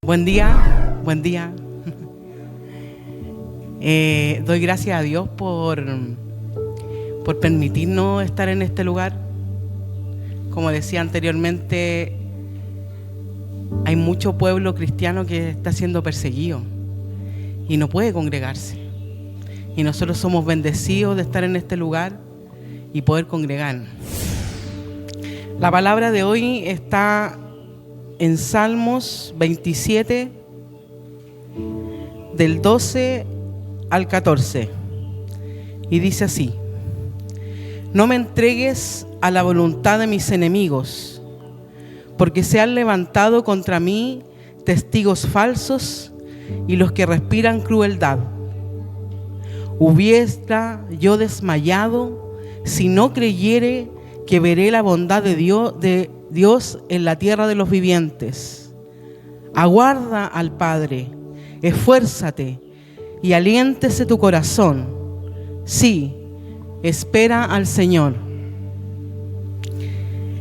Buen día, buen día. Doy gracias a Dios por permitirnos estar en este lugar. Como decía anteriormente, hay mucho pueblo cristiano que está siendo perseguido y no puede congregarse. Y nosotros somos bendecidos de estar en este lugar y poder congregarnos. La palabra de hoy está en Salmos 27, del 12 al 14, y dice así: No me entregues a la voluntad de mis enemigos, porque se han levantado contra mí testigos falsos y los que respiran crueldad. Hubiera yo desmayado si no creyere que veré la bondad de Dios en la tierra de los vivientes. Aguarda al Padre, esfuérzate y aliéntese tu corazón. Sí, espera al Señor.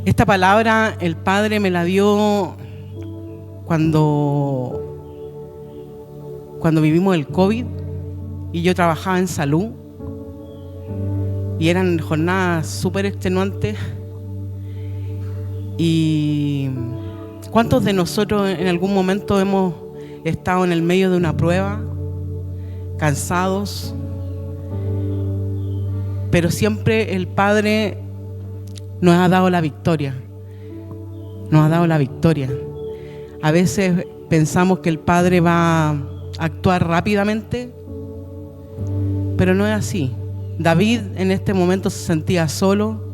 Esta palabra el Padre me la dio cuando vivimos el COVID y yo trabajaba en salud y eran jornadas súper extenuantes. Y ¿cuántos de nosotros en algún momento hemos estado en el medio de una prueba, cansados? Pero siempre el Padre nos ha dado la victoria. Nos ha dado la victoria. A veces pensamos que el Padre va a actuar rápidamente, pero no es así. David en este momento se sentía solo,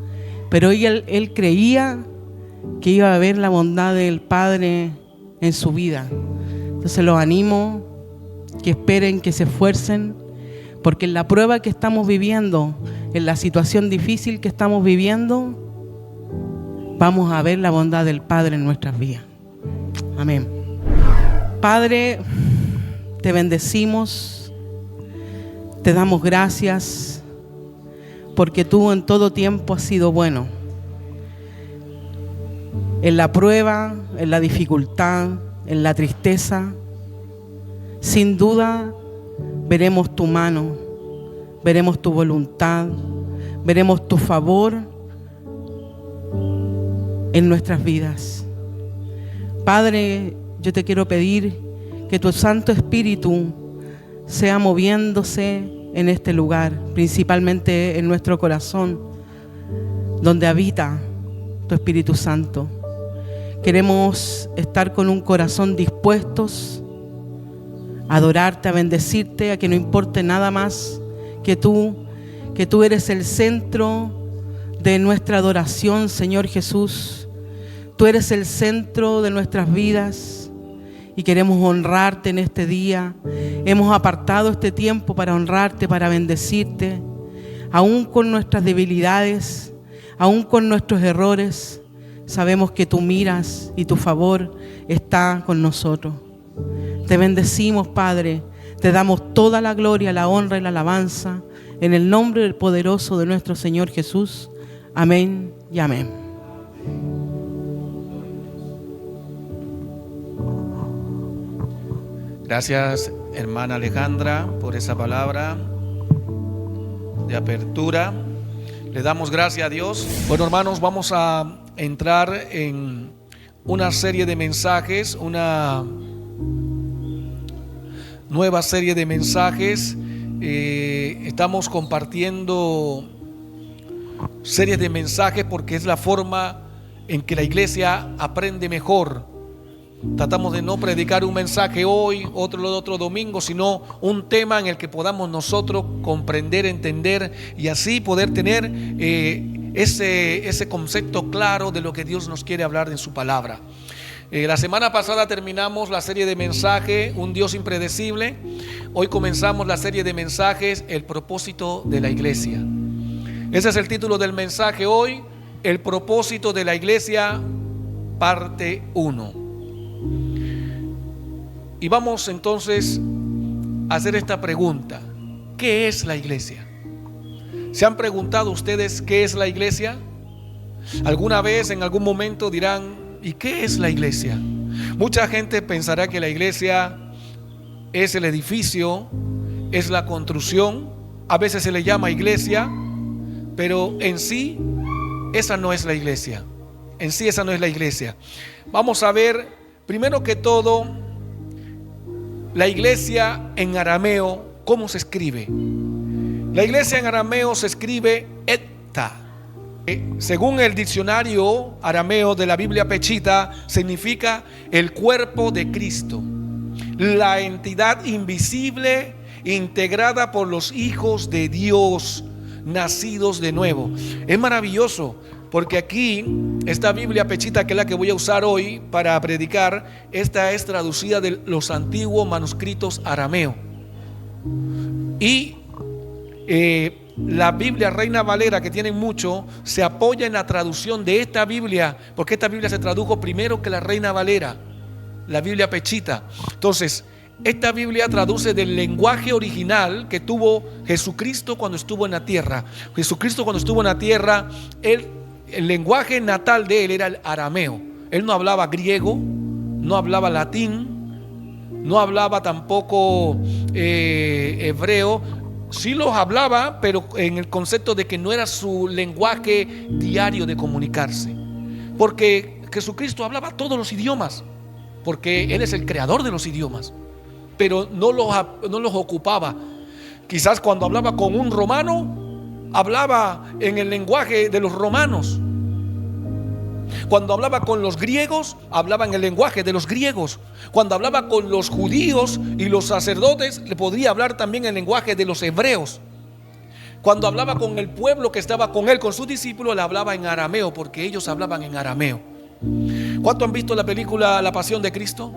pero él creía que iba a ver la bondad del Padre en su vida. Entonces los animo, que esperen, que se esfuercen, porque en la prueba que estamos viviendo, en la situación difícil que estamos viviendo, vamos a ver la bondad del Padre en nuestras vidas. Amén. Padre, te bendecimos, te damos gracias, porque tú en todo tiempo has sido bueno. En la prueba, en la dificultad, en la tristeza, sin duda veremos tu mano, veremos tu voluntad, veremos tu favor en nuestras vidas. Padre, yo te quiero pedir que tu Santo Espíritu sea moviéndose en este lugar, principalmente en nuestro corazón, donde habita tu Espíritu Santo. Queremos estar con un corazón dispuestos a adorarte, a bendecirte, a que no importe nada más que tú eres el centro de nuestra adoración, Señor Jesús. Tú eres el centro de nuestras vidas y queremos honrarte en este día. Hemos apartado este tiempo para honrarte, para bendecirte, aún con nuestras debilidades, aún con nuestros errores. Sabemos que tú miras y tu favor está con nosotros. Te bendecimos, Padre. Te damos toda la gloria, la honra y la alabanza en el nombre del poderoso de nuestro Señor Jesús. Amén y amén. Gracias, hermana Alejandra, por esa palabra de apertura. Le damos gracias a Dios. Bueno, hermanos, vamos a entrar en una serie de mensajes, una nueva serie de mensajes. Estamos compartiendo series de mensajes porque es la forma en que la iglesia aprende mejor. Tratamos de no predicar un mensaje hoy, otro domingo, sino un tema en el que podamos nosotros comprender, entender y así poder tener ese concepto claro de lo que Dios nos quiere hablar en su palabra. La semana pasada terminamos la serie de mensajes, Un Dios impredecible. Hoy comenzamos la serie de mensajes, El propósito de la iglesia. Ese es el título del mensaje hoy, El propósito de la iglesia, parte 1. Y vamos entonces a hacer esta pregunta: ¿qué es la iglesia? ¿Se han preguntado ustedes qué es la iglesia? Alguna vez, en algún momento dirán: ¿y qué es la iglesia? Mucha gente pensará que la iglesia es el edificio, es la construcción. A veces se le llama iglesia, pero en sí esa no es la iglesia. En sí esa no es la iglesia. Vamos a ver, primero que todo, la iglesia en arameo, ¿cómo se escribe? La iglesia en arameo se escribe etta. Según el diccionario arameo de la Biblia Pechita, significa el cuerpo de Cristo, la entidad invisible integrada por los hijos de Dios, nacidos de nuevo. Es maravilloso, porque aquí esta Biblia Pechita, que es la que voy a usar hoy para predicar, esta es traducida de los antiguos manuscritos arameo. Y la Biblia Reina Valera, que tienen mucho, se apoya en la traducción de esta Biblia, porque esta Biblia se tradujo primero que la Reina Valera, la Biblia Pechita. Entonces, esta Biblia traduce del lenguaje original que tuvo Jesucristo cuando estuvo en la tierra. Jesucristo cuando estuvo en la tierra, el lenguaje natal de él era el arameo. Él no hablaba griego, no hablaba latín, no hablaba tampoco hebreo. Sí los hablaba, pero en el concepto de que no era su lenguaje diario de comunicarse. Porque Jesucristo hablaba todos los idiomas, porque Él es el creador de los idiomas, pero no los ocupaba. Quizás cuando hablaba con un romano, hablaba en el lenguaje de los romanos. Cuando hablaba con los griegos, hablaba en el lenguaje de los griegos. Cuando hablaba con los judíos y los sacerdotes, le podría hablar también en el lenguaje de los hebreos. Cuando hablaba con el pueblo que estaba con él, con sus discípulos, le hablaba en arameo, porque ellos hablaban en arameo. ¿Cuántos han visto la película La Pasión de Cristo?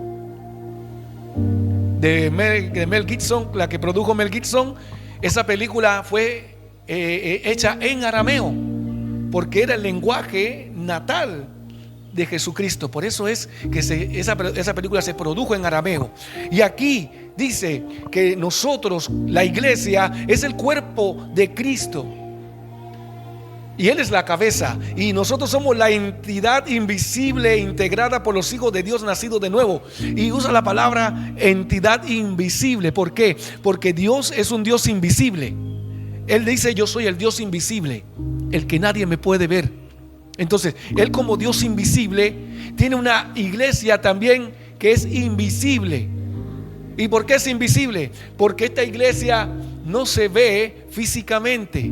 De Mel Gibson, la que produjo Mel Gibson. Esa película fue hecha en arameo, porque era el lenguaje natal de Jesucristo. Por eso es que esa película se produjo en arameo. Y aquí dice que nosotros, la iglesia, es el cuerpo de Cristo, y Él es la cabeza, y nosotros somos la entidad invisible integrada por los hijos de Dios nacidos de nuevo. Y usa la palabra entidad invisible. ¿Por qué? Porque Dios es un Dios invisible. Él dice: yo soy el Dios invisible, el que nadie me puede ver. Entonces, Él, como Dios invisible, tiene una iglesia también que es invisible. ¿Y por qué es invisible? Porque esta iglesia no se ve físicamente,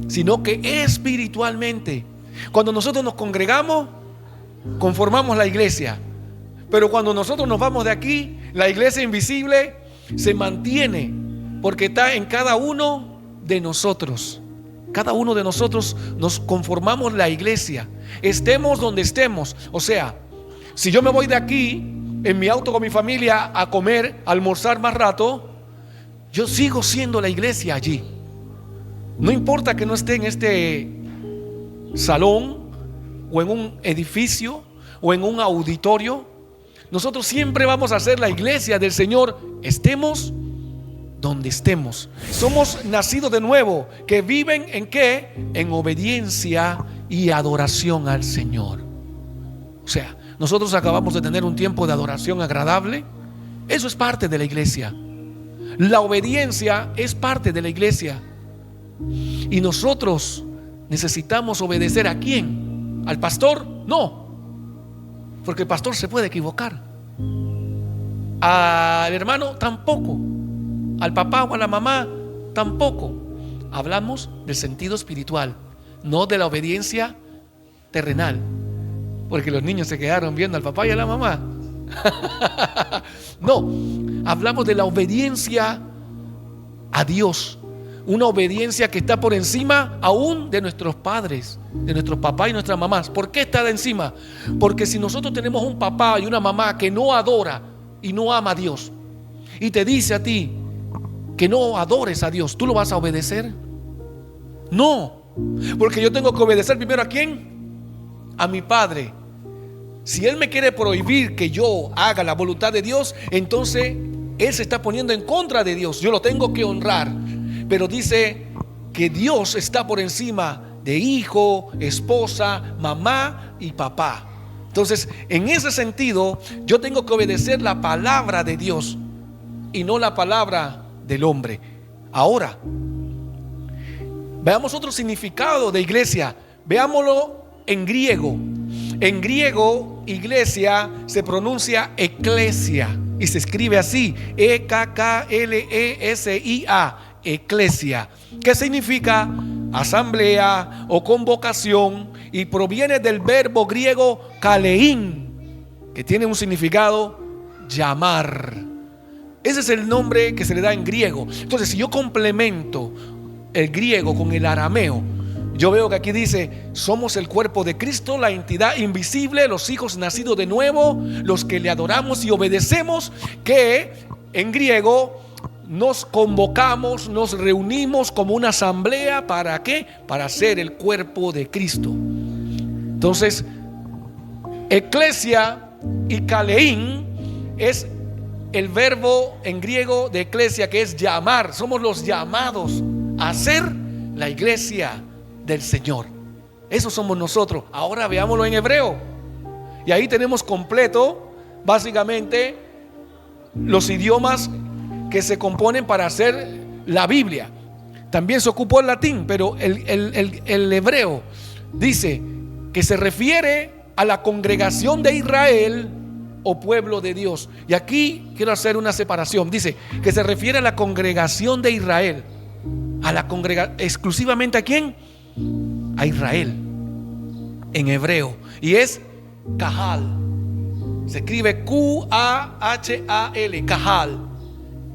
sino que espiritualmente. Cuando nosotros nos congregamos, conformamos la iglesia. Pero cuando nosotros nos vamos de aquí, la iglesia invisible se mantiene, porque está en cada uno de nosotros. Cada uno de nosotros nos conformamos la iglesia, estemos donde estemos. O sea, si yo me voy de aquí en mi auto con mi familia a comer, a almorzar más rato, yo sigo siendo la iglesia allí. No importa que no esté en este salón o en un edificio o en un auditorio, nosotros siempre vamos a ser la iglesia del Señor, estemos donde estemos. Somos nacidos de nuevo, que viven ¿en qué? En obediencia y adoración al Señor. O sea, nosotros acabamos de tener un tiempo de adoración agradable. Eso es parte de la iglesia. La obediencia es parte de la iglesia. Y nosotros necesitamos obedecer ¿a quién? ¿Al pastor? No, porque el pastor se puede equivocar. Al hermano tampoco. Al papá o a la mamá tampoco. Hablamos del sentido espiritual, no de la obediencia terrenal, porque los niños se quedaron viendo al papá y a la mamá. No, hablamos de la obediencia a Dios, una obediencia que está por encima aún de nuestros padres, de nuestros papás y nuestras mamás. ¿Por qué está de encima? Porque si nosotros tenemos un papá y una mamá que no adora y no ama a Dios, y te dice a ti que no adores a Dios, ¿tú lo vas a obedecer? No, porque yo tengo que obedecer primero ¿a quién? A mi padre. Si Él me quiere prohibir que yo haga la voluntad de Dios, entonces Él se está poniendo en contra de Dios. Yo lo tengo que honrar. Pero dice que Dios está por encima de hijo, esposa, mamá y papá. Entonces, en ese sentido, yo tengo que obedecer la palabra de Dios y no la palabra del hombre. Ahora, veamos otro significado de iglesia. Veámoslo en griego. En griego, iglesia se pronuncia eclesia y se escribe así: E-K-K-L-E-S-I-A, eclesia, que significa asamblea o convocación, y proviene del verbo griego kalein, que tiene un significado llamar. Ese es el nombre que se le da en griego. Entonces, si yo complemento el griego con el arameo, yo veo que aquí dice: somos el cuerpo de Cristo, la entidad invisible, los hijos nacidos de nuevo, los que le adoramos y obedecemos, que en griego nos convocamos, nos reunimos como una asamblea. ¿Para qué? Para ser el cuerpo de Cristo. Entonces, eclesia y kalein es el verbo en griego de eclesia, que es llamar. Somos los llamados a ser la iglesia del Señor. Eso somos nosotros. Ahora veámoslo en hebreo. Y ahí tenemos completo, básicamente, los idiomas que se componen para hacer la Biblia. También se ocupó el latín, pero el hebreo dice que se refiere a la congregación de Israel o pueblo de Dios. Y aquí quiero hacer una separación. Dice que se refiere a la congregación de Israel. A la exclusivamente ¿a quién? A Israel, en hebreo. Y es Kahal. Se escribe Q-A-H-A-L, Kahal.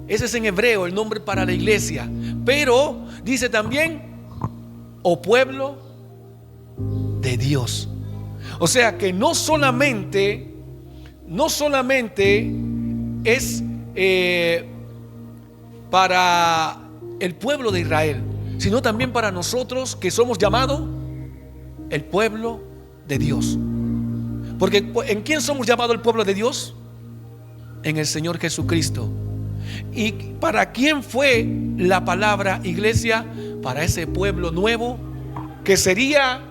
Ese es en hebreo el nombre para la iglesia. Pero dice también o pueblo de Dios. O sea que no solamente es para el pueblo de Israel, sino también para nosotros que somos llamados el pueblo de Dios. Porque ¿en quién somos llamados el pueblo de Dios? En el Señor Jesucristo. ¿Y para quién fue la palabra iglesia? Para ese pueblo nuevo que sería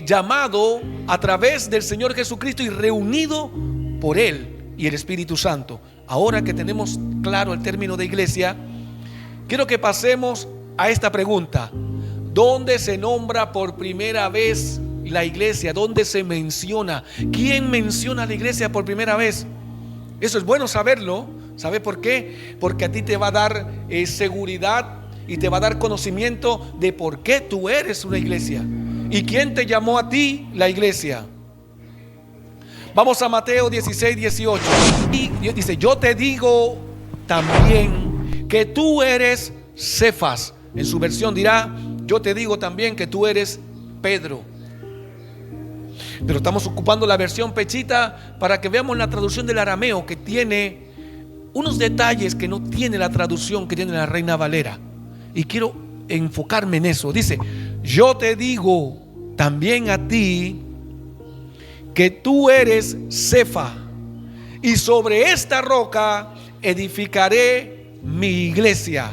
llamado a través del Señor Jesucristo y reunido por Él y el Espíritu Santo. Ahora que tenemos claro el término de iglesia, quiero que pasemos a esta pregunta: ¿dónde se nombra por primera vez la iglesia? ¿Dónde se menciona? ¿Quién menciona la iglesia por primera vez? Eso es bueno saberlo. ¿Sabe por qué? Porque a ti te va a dar seguridad y te va a dar conocimiento de por qué tú eres una iglesia y quién te llamó a ti la iglesia. Vamos a Mateo 16, 18. Y dice: yo te digo también que tú eres Cefas. En su versión dirá: yo te digo también que tú eres Pedro. Pero estamos ocupando la versión Pechita para que veamos la traducción del arameo, que tiene unos detalles que no tiene la traducción que tiene la Reina Valera. Y quiero enfocarme en eso. Dice: yo te digo también a ti que tú eres Cefa, y sobre esta roca edificaré mi iglesia,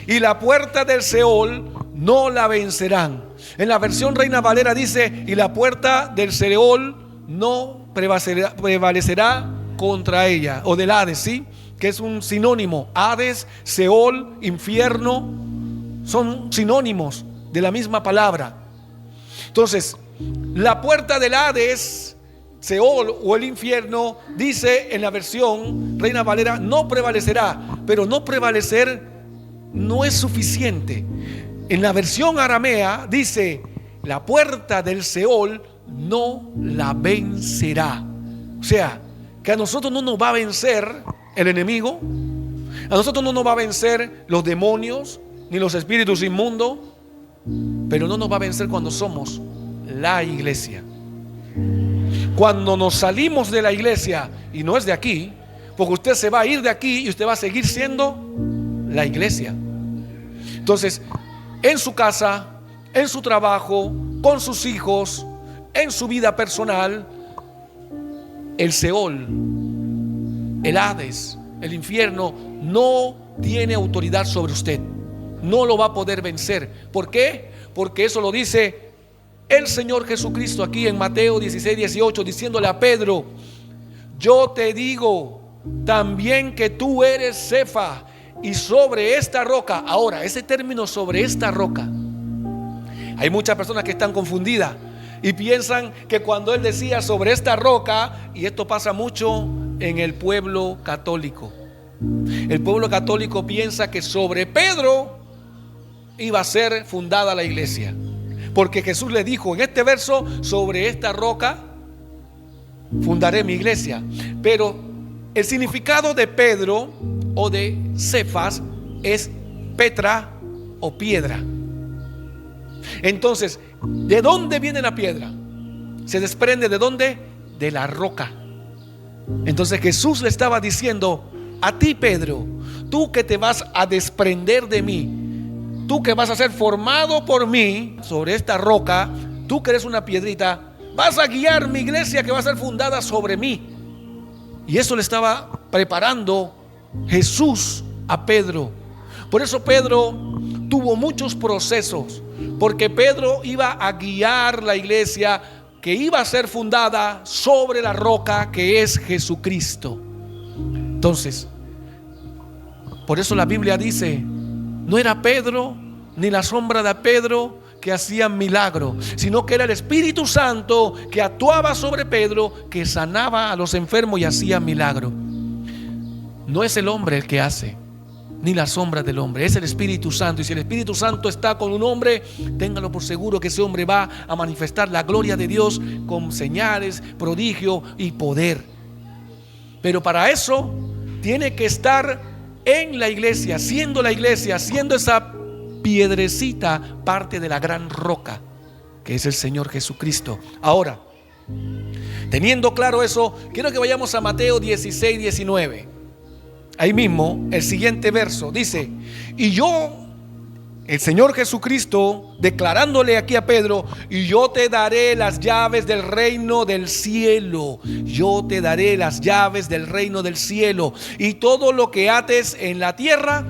y la puerta del Seol no la vencerán. En la versión Reina Valera dice: y la puerta del Seol no prevalecerá contra ella. O del Hades, ¿sí? Que es un sinónimo. Hades, Seol, infierno, son sinónimos de la misma palabra. Entonces, la puerta del Hades, Seol o el infierno, dice en la versión Reina Valera, no prevalecerá. Pero no prevalecer no es suficiente. En la versión aramea dice: la puerta del Seol no la vencerá. O sea, que a nosotros no nos va a vencer el enemigo, a nosotros no nos va a vencer los demonios ni los espíritus inmundos, pero no nos va a vencer cuando somos la iglesia. Cuando nos salimos de la iglesia, y no es de aquí, porque usted se va a ir de aquí y usted va a seguir siendo la iglesia. Entonces, en su casa, en su trabajo, con sus hijos, en su vida personal, el Seol, el Hades, el infierno no tiene autoridad sobre usted. No lo va a poder vencer. ¿Por qué? Porque eso lo dice el Señor Jesucristo aquí en Mateo 16, 18, diciéndole a Pedro: yo te digo también que tú eres Cefa, y sobre esta roca. Ahora, ese término sobre esta roca, hay muchas personas que están confundidas y piensan que cuando él decía sobre esta roca, y esto pasa mucho en el pueblo católico, el pueblo católico piensa que sobre Pedro iba a ser fundada la iglesia, porque Jesús le dijo en este verso: sobre esta roca fundaré mi iglesia. Pero el significado de Pedro o de Cefas es Petra o piedra. Entonces, ¿de dónde viene la piedra? Se desprende ¿de dónde? De la roca. Entonces Jesús le estaba diciendo: a ti, Pedro, tú que te vas a desprender de mí, tú que vas a ser formado por mí sobre esta roca, tú que eres una piedrita, vas a guiar mi iglesia que va a ser fundada sobre mí. Y eso le estaba preparando Jesús a Pedro. Por eso Pedro tuvo muchos procesos, porque Pedro iba a guiar la iglesia que iba a ser fundada sobre la roca que es Jesucristo. Entonces, por eso la Biblia dice: no era Pedro ni la sombra de Pedro que hacían milagro, sino que era el Espíritu Santo que actuaba sobre Pedro, que sanaba a los enfermos y hacía milagro. No es el hombre el que hace, ni la sombra del hombre, es el Espíritu Santo. Y si el Espíritu Santo está con un hombre, téngalo por seguro que ese hombre va a manifestar la gloria de Dios con señales, prodigio y poder. Pero para eso tiene que estar en la iglesia, siendo esa piedrecita parte de la gran roca que es el Señor Jesucristo. Ahora, teniendo claro eso, quiero que vayamos a Mateo 16, 19. Ahí mismo, el siguiente verso dice: y yo, el Señor Jesucristo, declarándole aquí a Pedro: y yo te daré las llaves del reino del cielo. Yo te daré las llaves del reino del cielo. Y todo lo que ates en la tierra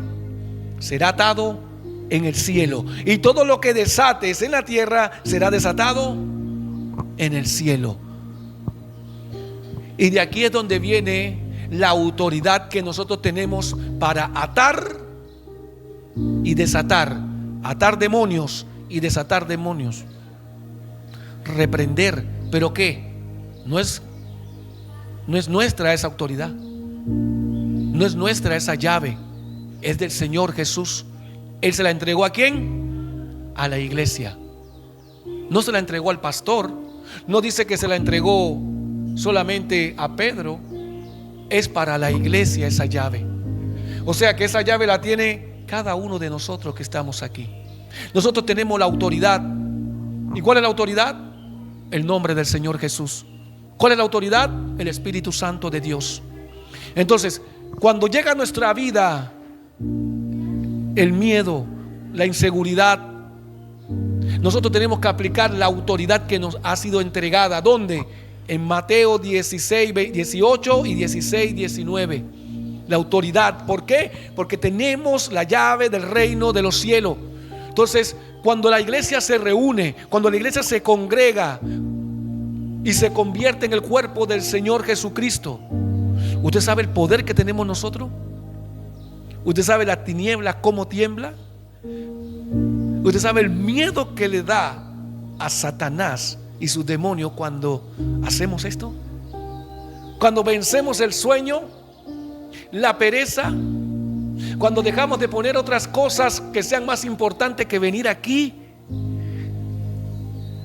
será atado en el cielo, y todo lo que desates en la tierra será desatado en el cielo. Y de aquí es donde viene la autoridad que nosotros tenemos para atar y desatar, atar demonios y desatar demonios, reprender. ¿Pero qué? No es nuestra esa autoridad, no es nuestra esa llave, es del Señor Jesús. Él se la entregó ¿a quién? A la iglesia. No se la entregó al pastor, no dice que se la entregó solamente a Pedro. Es para la iglesia esa llave. O sea que esa llave la tiene cada uno de nosotros que estamos aquí. Nosotros tenemos la autoridad. ¿Y cuál es la autoridad? El nombre del Señor Jesús. ¿Cuál es la autoridad? El Espíritu Santo de Dios. Entonces, cuando llega a nuestra vida el miedo, la inseguridad, nosotros tenemos que aplicar la autoridad que nos ha sido entregada. ¿Dónde? En Mateo 16, 18 y 16, 19. La autoridad. ¿Por qué? Porque tenemos la llave del reino de los cielos. Entonces, cuando la iglesia se reúne, cuando la iglesia se congrega y se convierte en el cuerpo del Señor Jesucristo, ¿usted sabe el poder que tenemos nosotros? ¿Usted sabe la tiniebla cómo tiembla? ¿Usted sabe el miedo que le da a Satanás y sus demonios cuando hacemos esto? Cuando vencemos el sueño, la pereza, cuando dejamos de poner otras cosas que sean más importantes que venir aquí.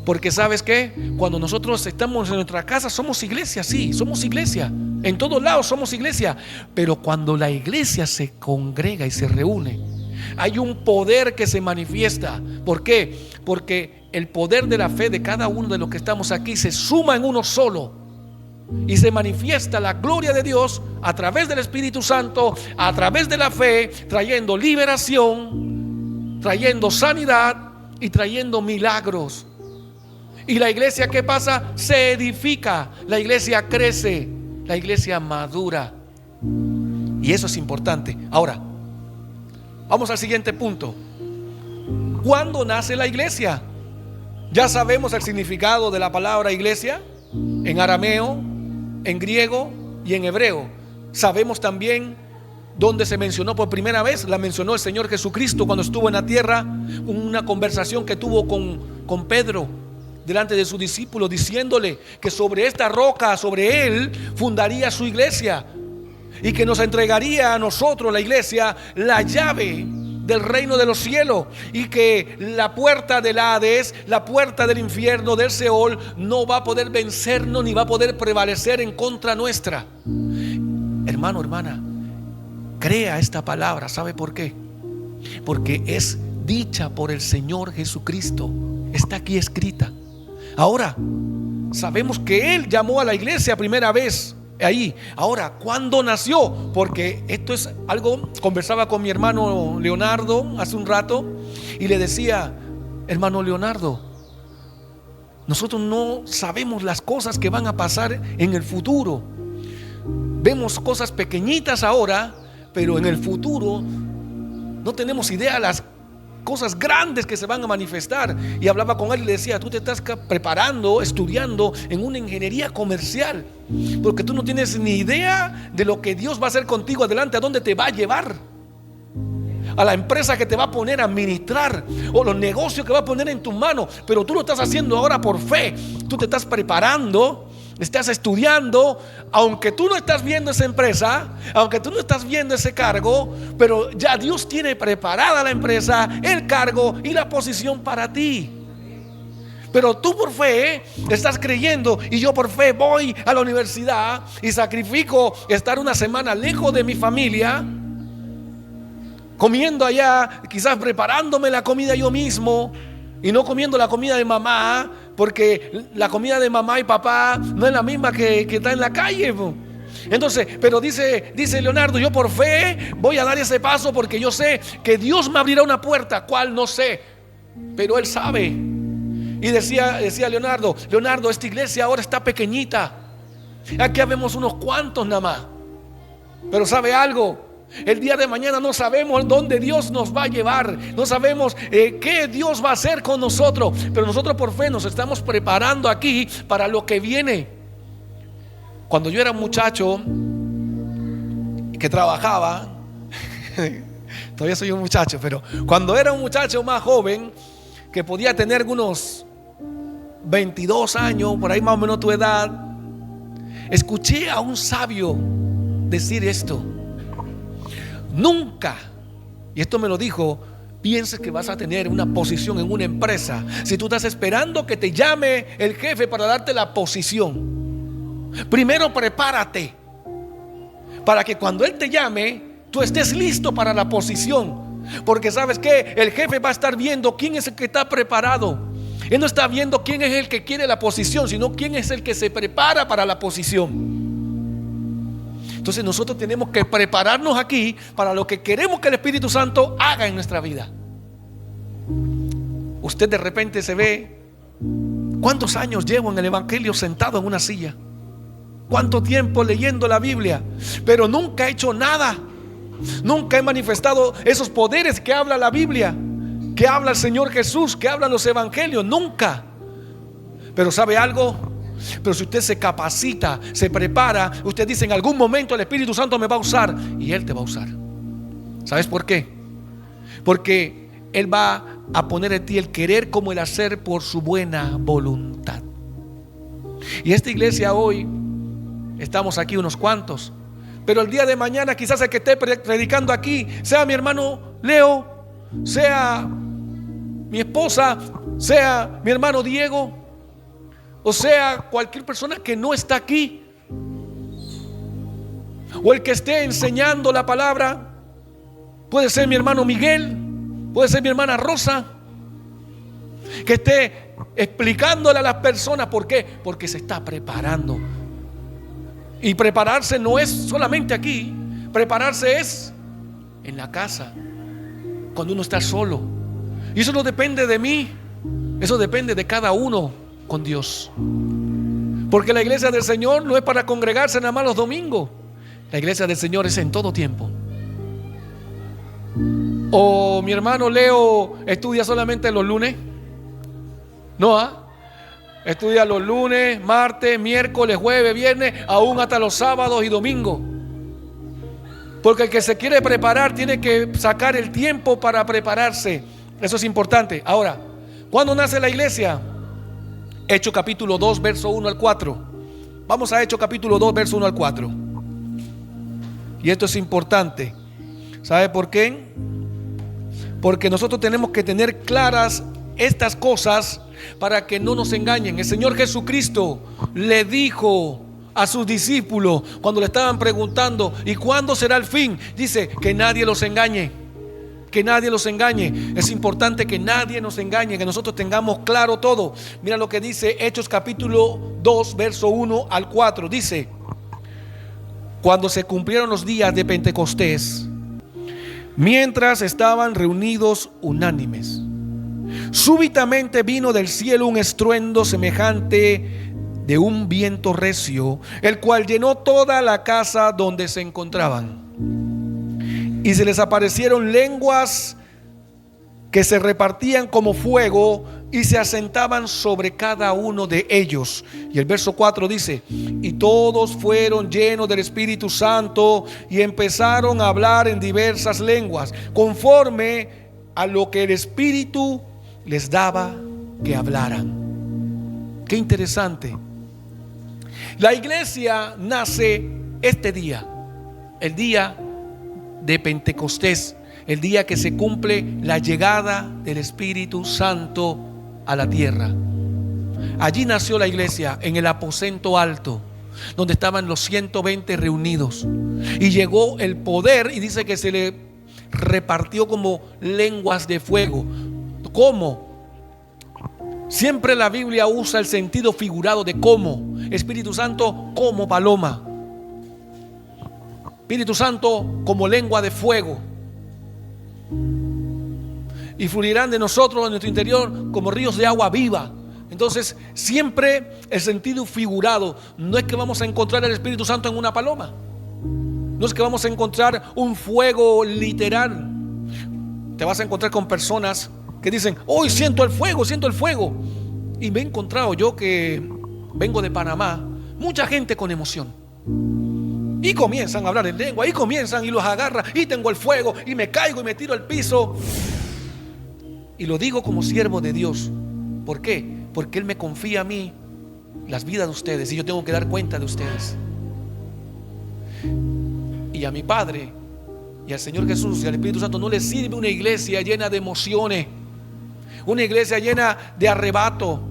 Porque ¿sabes qué? Cuando nosotros estamos en nuestra casa somos iglesia, sí, somos iglesia. En todos lados somos iglesia. Pero cuando la iglesia se congrega y se reúne, hay un poder que se manifiesta. ¿Por qué? Porque el poder de la fe de cada uno de los que estamos aquí se suma en uno solo. Y se manifiesta la gloria de Dios a través del Espíritu Santo, a través de la fe, trayendo liberación, trayendo sanidad y trayendo milagros. Y la iglesia, ¿qué pasa? Se edifica, la iglesia crece, la iglesia madura. Y eso es importante. Ahora, vamos al siguiente punto. ¿Cuándo nace la iglesia? Ya sabemos el significado de la palabra iglesia en arameo, en griego y en hebreo. Sabemos también dónde se mencionó por primera vez. La mencionó el Señor Jesucristo cuando estuvo en la tierra. Una conversación que tuvo con Pedro delante de sus discípulos, diciéndole que sobre esta roca, sobre él, fundaría su iglesia, y que nos entregaría a nosotros, la iglesia, la llave del reino de los cielos, y que la puerta del Hades, la puerta del infierno, del Seol, no va a poder vencernos ni va a poder prevalecer en contra nuestra. Hermano, hermana, crea esta palabra. ¿Sabe por qué? Porque es dicha por el Señor Jesucristo. Está aquí escrita. Ahora, sabemos que Él llamó a la iglesia primera vez ahí. Ahora, ¿cuándo nació? Porque esto es algo, conversaba con mi hermano Leonardo hace un rato y le decía: hermano Leonardo, nosotros no sabemos las cosas que van a pasar en el futuro. Vemos cosas pequeñitas ahora, pero en el futuro no tenemos idea de las cosas grandes que se van a manifestar. Y hablaba con él y le decía: tú te estás preparando, estudiando en una ingeniería comercial, porque tú no tienes ni idea de lo que Dios va a hacer contigo adelante, a dónde te va a llevar, a la empresa que te va a poner a administrar, o los negocios que va a poner en tus manos. Pero tú lo estás haciendo ahora por fe. Tú te estás preparando, estás estudiando, aunque tú no estás viendo esa empresa, aunque tú no estás viendo ese cargo, pero ya Dios tiene preparada la empresa, el cargo y la posición para ti. Pero tú por fe estás creyendo, y yo por fe voy a la universidad y sacrifico estar una semana lejos de mi familia, comiendo allá, quizás preparándome la comida yo mismo y no comiendo la comida de mamá, porque la comida de mamá y papá no es la misma que está en la calle. Entonces, pero dice Leonardo: yo por fe voy a dar ese paso, porque yo sé que Dios me abrirá una puerta, cuál no sé, pero Él sabe. Y decía Leonardo, esta iglesia ahora está pequeñita, aquí habemos unos cuantos nada más, pero ¿sabe algo? El día de mañana no sabemos dónde Dios nos va a llevar, no sabemos qué Dios va a hacer con nosotros, pero nosotros por fe nos estamos preparando aquí para lo que viene. Cuando yo era un muchacho que trabajaba, todavía soy un muchacho, pero cuando era un muchacho más joven, que podía tener unos 22 años, por ahí más o menos tu edad, escuché a un sabio decir esto: nunca, y esto me lo dijo, pienses que vas a tener una posición en una empresa si tú estás esperando que te llame el jefe para darte la posición. Primero prepárate para que cuando él te llame, tú estés listo para la posición. Porque ¿sabes qué? El jefe va a estar viendo quién es el que está preparado. Él no está viendo quién es el que quiere la posición, sino quién es el que se prepara para la posición. Entonces nosotros tenemos que prepararnos aquí para lo que queremos que el Espíritu Santo haga en nuestra vida. Usted de repente se ve: ¿cuántos años llevo en el Evangelio sentado en una silla? ¿Cuánto tiempo leyendo la Biblia? Pero nunca he hecho nada. Nunca he manifestado esos poderes que habla la Biblia, que habla el Señor Jesús, que hablan los evangelios. Nunca. Pero ¿sabe algo? Pero si usted se capacita, se prepara, usted dice: en algún momento el Espíritu Santo me va a usar, y Él te va a usar. ¿Sabes por qué? Porque Él va a poner en ti el querer como el hacer por su buena voluntad. Y esta iglesia hoy, estamos aquí unos cuantos, pero el día de mañana quizás el que esté predicando aquí sea mi hermano Leo, sea mi esposa, sea mi hermano Diego, o sea cualquier persona que no está aquí, o el que esté enseñando la palabra. Puede ser mi hermano Miguel, puede ser mi hermana Rosa, que esté explicándole a las personas. ¿Por qué? Porque se está preparando. Y prepararse no es solamente aquí, prepararse es en la casa, cuando uno está solo. Y eso no depende de mí, eso depende de cada uno con Dios. Porque la iglesia del Señor no es para congregarse nada más los domingos. La iglesia del Señor es en todo tiempo. O mi hermano Leo estudia solamente los lunes. No, estudia los lunes, martes, miércoles, jueves, viernes, aún hasta los sábados y domingos. Porque el que se quiere preparar tiene que sacar el tiempo para prepararse. Eso es importante. Ahora, ¿cuándo nace la iglesia? Hechos capítulo 2, verso 1 al 4. Vamos a Hechos capítulo 2, verso 1 al 4. Y esto es importante. ¿Sabe por qué? Porque nosotros tenemos que tener claras estas cosas para que no nos engañen. El Señor Jesucristo le dijo a sus discípulos cuando le estaban preguntando: ¿y cuándo será el fin? Dice que nadie los engañe. Que nadie los engañe. Es importante que nadie nos engañe, que nosotros tengamos claro todo. Mira lo que dice Hechos capítulo 2, verso 1 al 4. Dice: cuando se cumplieron los días de Pentecostés, mientras estaban reunidos unánimes, súbitamente vino del cielo un estruendo semejante de un viento recio, el cual llenó toda la casa donde se encontraban. Y se les aparecieron lenguas que se repartían como fuego y se asentaban sobre cada uno de ellos. Y el verso 4 dice: y todos fueron llenos del Espíritu Santo y empezaron a hablar en diversas lenguas, conforme a lo que el Espíritu les daba que hablaran. Qué interesante. La iglesia nace este día, el día de Pentecostés, el día que se cumple la llegada del Espíritu Santo a la tierra. Allí nació la iglesia, en el aposento alto, donde estaban los 120 reunidos. Y llegó el poder, y dice que se le repartió como lenguas de fuego. ¿Cómo? Siempre la Biblia usa el sentido figurado de cómo. Espíritu Santo como paloma, Espíritu Santo como lengua de fuego, y fluirán de nosotros, en nuestro interior, como ríos de agua viva. Entonces siempre el sentido figurado. No es que vamos a encontrar el Espíritu Santo en una paloma, no es que vamos a encontrar un fuego literal. Te vas a encontrar con personas que dicen: hoy siento el fuego, siento el fuego. Y me he encontrado, yo que vengo de Panamá, mucha gente con emoción, y comienzan a hablar en lengua, y comienzan y los agarra, y tengo el fuego, y me caigo y me tiro al piso. Y lo digo como siervo de Dios. ¿Por qué? Porque Él me confía a mí las vidas de ustedes, y yo tengo que dar cuenta de ustedes. Y a mi Padre y al Señor Jesús y al Espíritu Santo no les sirve una iglesia llena de emociones, una iglesia llena de arrebato,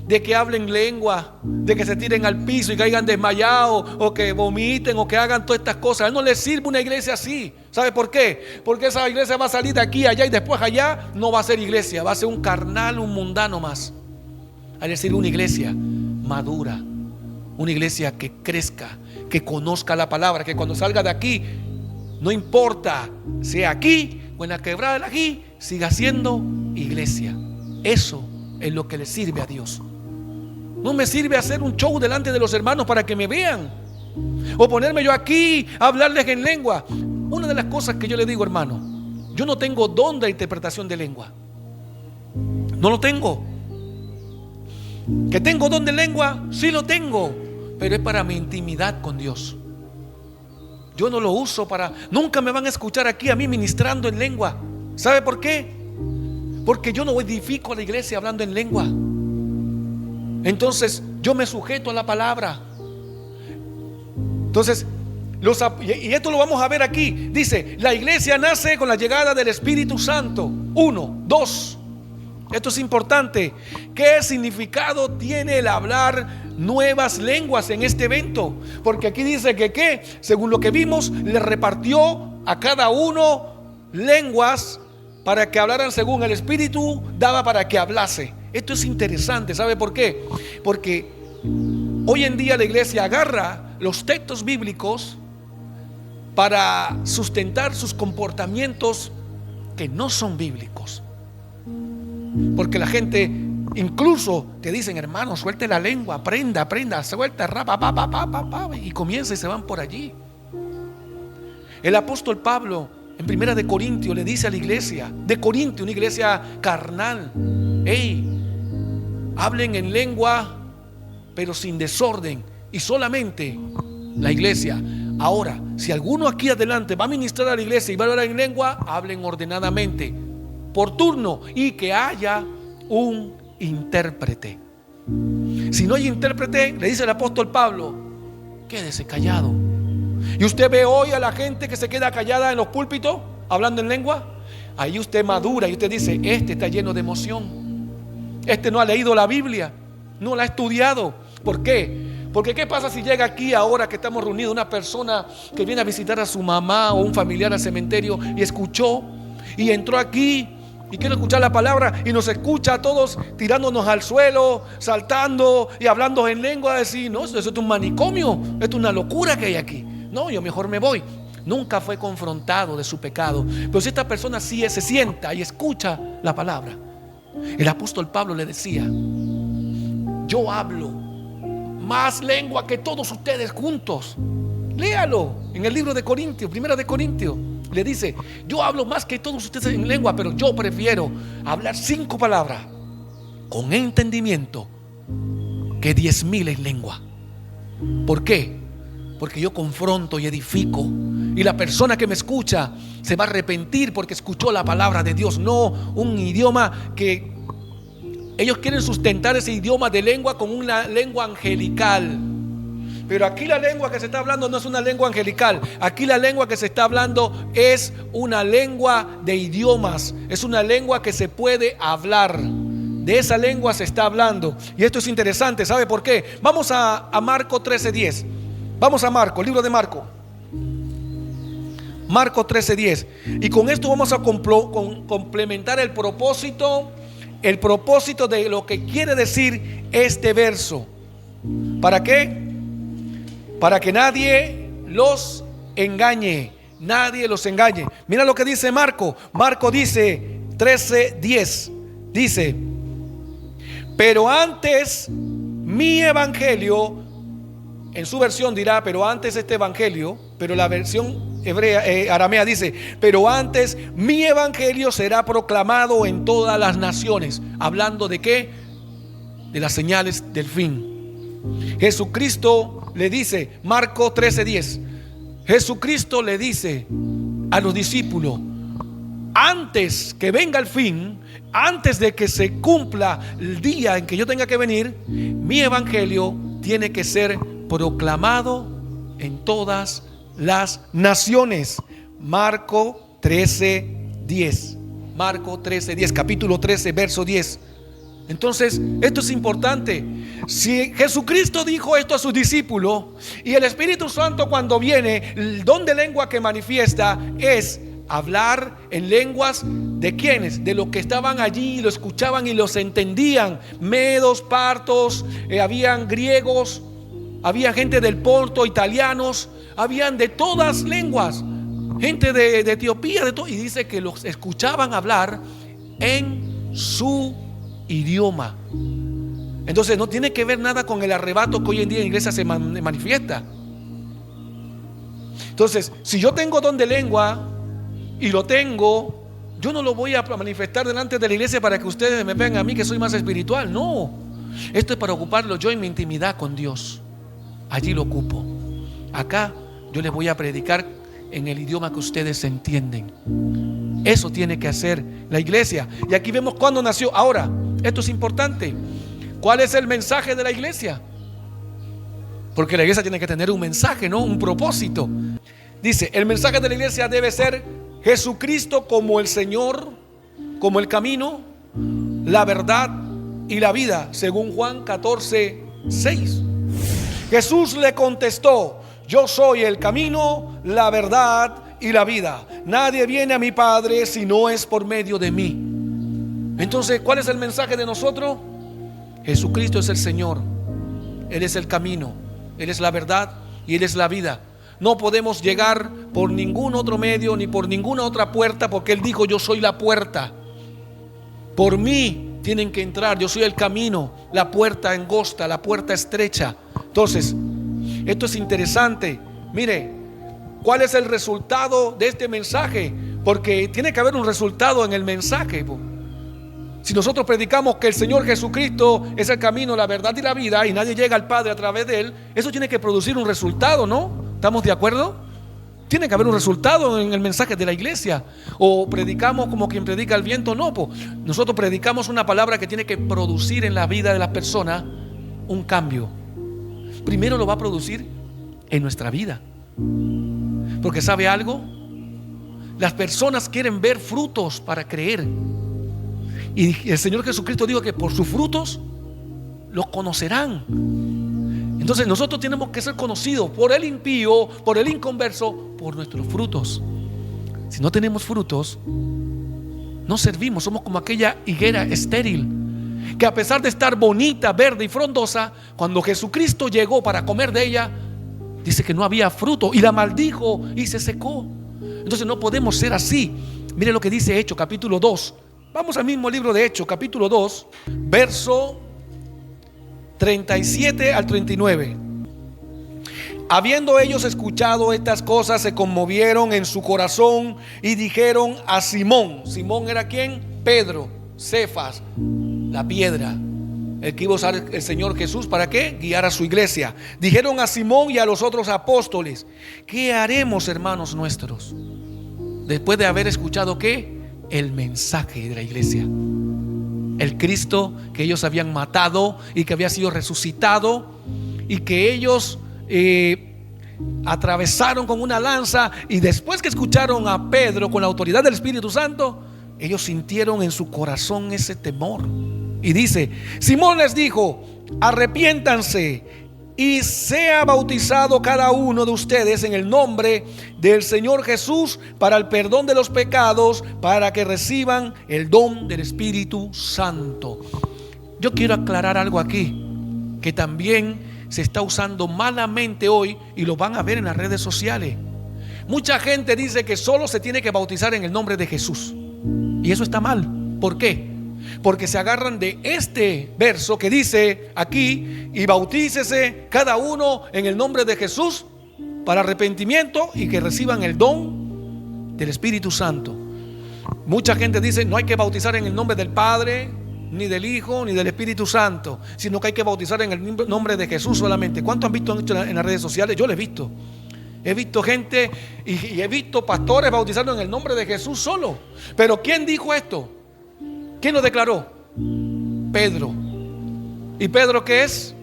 de que hablen lengua, de que se tiren al piso y caigan desmayados, o que vomiten, o que hagan todas estas cosas. A Él no le sirve una iglesia así. ¿Sabe por qué? Porque esa iglesia va a salir de aquí, allá, y después allá no va a ser iglesia, va a ser un carnal, un mundano más. A Él le sirve una iglesia madura, una iglesia que crezca, que conozca la palabra, que cuando salga de aquí, no importa sea aquí o en la quebrada de aquí, siga siendo iglesia. Eso es lo que le sirve a Dios. No me sirve hacer un show delante de los hermanos para que me vean, o ponerme yo aquí a hablarles en lengua. Una de las cosas que yo le digo, hermano, yo no tengo don de interpretación de lengua. No lo tengo. ¿Que tengo don de lengua? Sí lo tengo, pero es para mi intimidad con Dios. Yo no lo uso para... Nunca me van a escuchar aquí a mí ministrando en lengua. ¿Sabe por qué? Porque yo no edifico a la iglesia hablando en lengua. Entonces yo me sujeto a la palabra. Entonces y esto lo vamos a ver aquí. Dice: la iglesia nace con la llegada del Espíritu Santo. 1, 2. Esto es importante. ¿Qué significado tiene el hablar nuevas lenguas en este evento? Porque aquí dice que según lo que vimos, le repartió a cada uno lenguas para que hablaran según el Espíritu daba para que hablase. Esto es interesante. ¿Sabe por qué? Porque hoy en día la iglesia agarra los textos bíblicos para sustentar sus comportamientos que no son bíblicos. Porque la gente incluso te dicen: hermano, suelte la lengua, aprenda, suelta, y comienza y se van por allí. El apóstol Pablo en Primera de Corintios le dice a la iglesia de Corintio, una iglesia carnal: hey, hablen en lengua, pero sin desorden, y solamente la iglesia. Ahora, si alguno aquí adelante va a ministrar a la iglesia y va a hablar en lengua, hablen ordenadamente, por turno, y que haya un intérprete. Si no hay intérprete, le dice el apóstol Pablo, quédese callado. Y usted ve hoy a la gente que se queda callada en los púlpitos hablando en lengua. Ahí usted madura y usted dice, este está lleno de emoción, este no ha leído la Biblia, no la ha estudiado. ¿Por qué? Porque ¿qué pasa si llega aquí ahora que estamos reunidos una persona que viene a visitar a su mamá o un familiar al cementerio y escuchó y entró aquí y quiere escuchar la palabra y nos escucha a todos tirándonos al suelo, saltando y hablando en lengua? Decir, no, eso es un manicomio, esto es una locura que hay aquí. No, yo mejor me voy. Nunca fue confrontado de su pecado. Pero si esta persona sí se sienta y escucha la palabra. El apóstol Pablo le decía, yo hablo más lengua que todos ustedes juntos. Léalo en el libro de Corintios, primera de Corintios. Le dice, yo hablo más que todos ustedes en lengua, pero yo prefiero hablar 5 palabras con entendimiento que 10,000 en lengua. ¿Por qué? Porque yo confronto y edifico, y la persona que me escucha se va a arrepentir porque escuchó la palabra de Dios, no un idioma que ellos quieren sustentar ese idioma de lengua con una lengua angelical. Pero aquí la lengua que se está hablando no es una lengua angelical. Aquí la lengua que se está hablando es una lengua de idiomas. Es una lengua que se puede hablar. De esa lengua se está hablando. Y esto es interesante, ¿sabe por qué? Vamos a Marco 13:10. Vamos a Marco, libro de Marco. Marco 13:10. Y con esto vamos a complementar el propósito de lo que quiere decir este verso. ¿Para qué? Para que nadie los engañe. Nadie los engañe. Mira lo que dice Marco. Marco dice 13:10. Dice, pero antes mi evangelio, en su versión dirá, pero antes este evangelio, pero la versión aramea dice, pero antes mi evangelio será proclamado en todas las naciones. ¿Hablando de qué? De las señales del fin. Jesucristo le dice, Marco 13:10, Jesucristo le dice a los discípulos, antes que venga el fin, antes de que se cumpla el día en que yo tenga que venir, mi evangelio tiene que ser proclamado en todas las naciones. Marco 13:10. Marco 13:10, capítulo 13, verso 10. Entonces, esto es importante. Si Jesucristo dijo esto a sus discípulos, y el Espíritu Santo cuando viene, el don de lengua que manifiesta es hablar en lenguas de quienes, de los que estaban allí, lo escuchaban y los entendían. Medos, partos, habían griegos, había gente del Ponto, italianos, habían de todas lenguas, gente de Etiopía, de todo, y dice que los escuchaban hablar en su idioma. Entonces no tiene que ver nada con el arrebato que hoy en día en iglesia se manifiesta. Entonces, si yo tengo don de lengua y lo tengo, yo no lo voy a manifestar delante de la iglesia para que ustedes me vean a mí que soy más espiritual. No, esto es para ocuparlo yo en mi intimidad con Dios. Allí lo ocupo. Acá yo les voy a predicar en el idioma que ustedes entienden. Eso tiene que hacer la iglesia. Y aquí vemos cuándo nació. Ahora, esto es importante. ¿Cuál es el mensaje de la iglesia? Porque la iglesia tiene que tener un mensaje, ¿no? Un propósito. Dice, el mensaje de la iglesia debe ser Jesucristo como el Señor, como el camino, la verdad y la vida, según Juan 14:6. Jesús le contestó, yo soy el camino, la verdad y la vida. Nadie viene a mi Padre si no es por medio de mí. Entonces, ¿cuál es el mensaje de nosotros? Jesucristo es el Señor. Él es el camino, Él es la verdad y Él es la vida. No podemos llegar por ningún otro medio ni por ninguna otra puerta, porque Él dijo, yo soy la puerta. Por mí tienen que entrar, yo soy el camino, la puerta angosta, la puerta estrecha. Entonces, esto es interesante. Mire, ¿cuál es el resultado de este mensaje? Porque tiene que haber un resultado en el mensaje. Si nosotros predicamos que el Señor Jesucristo es el camino, la verdad y la vida, y nadie llega al Padre a través de Él, eso tiene que producir un resultado, ¿no? ¿Estamos de acuerdo? Tiene que haber un resultado en el mensaje de la iglesia. O predicamos como quien predica al viento, no, pues nosotros predicamos una palabra que tiene que producir en la vida de las personas un cambio. Primero lo va a producir en nuestra vida. Porque ¿sabe algo? Las personas quieren ver frutos para creer. Y el Señor Jesucristo dijo que por sus frutos los conocerán. Entonces nosotros tenemos que ser conocidos por el impío, por el inconverso, por nuestros frutos. Si no tenemos frutos, no servimos. Somos como aquella higuera estéril, que a pesar de estar bonita, verde y frondosa, cuando Jesucristo llegó para comer de ella, dice que no había fruto y la maldijo y se secó. Entonces no podemos ser así. Mire lo que dice Hechos capítulo 2. Vamos al mismo libro de Hechos capítulo 2, verso 37 al 39. Habiendo ellos escuchado estas cosas, se conmovieron en su corazón y dijeron a Simón. Simón era ¿quién? Pedro, Cefas, la piedra, el que iba a usar el Señor Jesús para qué, guiar a su iglesia. Dijeron a Simón y a los otros apóstoles: ¿qué haremos, hermanos nuestros, después de haber escuchado qué? El mensaje de la iglesia, el Cristo que ellos habían matado y que había sido resucitado, y que ellos atravesaron con una lanza. Y después que escucharon a Pedro con la autoridad del Espíritu Santo, ellos sintieron en su corazón ese temor. Y dice: Simón les dijo: arrepiéntanse y sea bautizado cada uno de ustedes en el nombre del Señor Jesús para el perdón de los pecados, para que reciban el don del Espíritu Santo. Yo quiero aclarar algo aquí, que también se está usando malamente hoy, y lo van a ver en las redes sociales. Mucha gente dice que solo se tiene que bautizar en el nombre de Jesús, y eso está mal. ¿Por qué? Porque se agarran de este verso que dice aquí: y bautícese cada uno en el nombre de Jesús para arrepentimiento y que reciban el don del Espíritu Santo. Mucha gente dice: no hay que bautizar en el nombre del Padre, ni del Hijo, ni del Espíritu Santo, sino que hay que bautizar en el nombre de Jesús solamente. ¿Cuántos han visto en las redes sociales? Yo lo he visto. He visto gente y he visto pastores bautizando en el nombre de Jesús solo. Pero ¿quién dijo esto? ¿Quién lo declaró? Pedro. ¿Y Pedro qué es?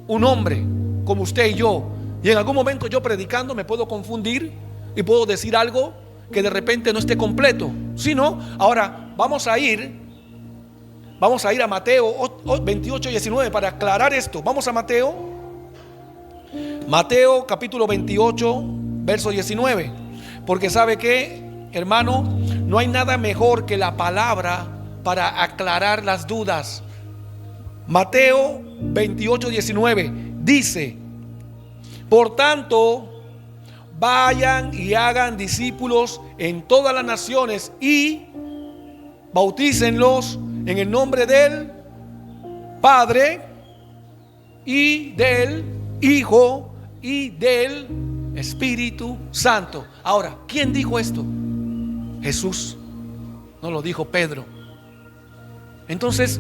Un hombre como usted y yo. Y en algún momento yo predicando me puedo confundir y puedo decir algo que de repente no esté completo. Si no, ahora vamos a ir a Mateo 28:19 para aclarar esto. Vamos a Mateo capítulo 28, verso 19. Porque ¿sabe qué, hermano? No hay nada mejor que la palabra para aclarar las dudas. Mateo 28:19 dice: por tanto, vayan y hagan discípulos en todas las naciones y bautícenlos en el nombre del Padre y del Hijo y del Espíritu Santo. Ahora, ¿quién dijo esto? Jesús. No lo dijo Pedro. Entonces,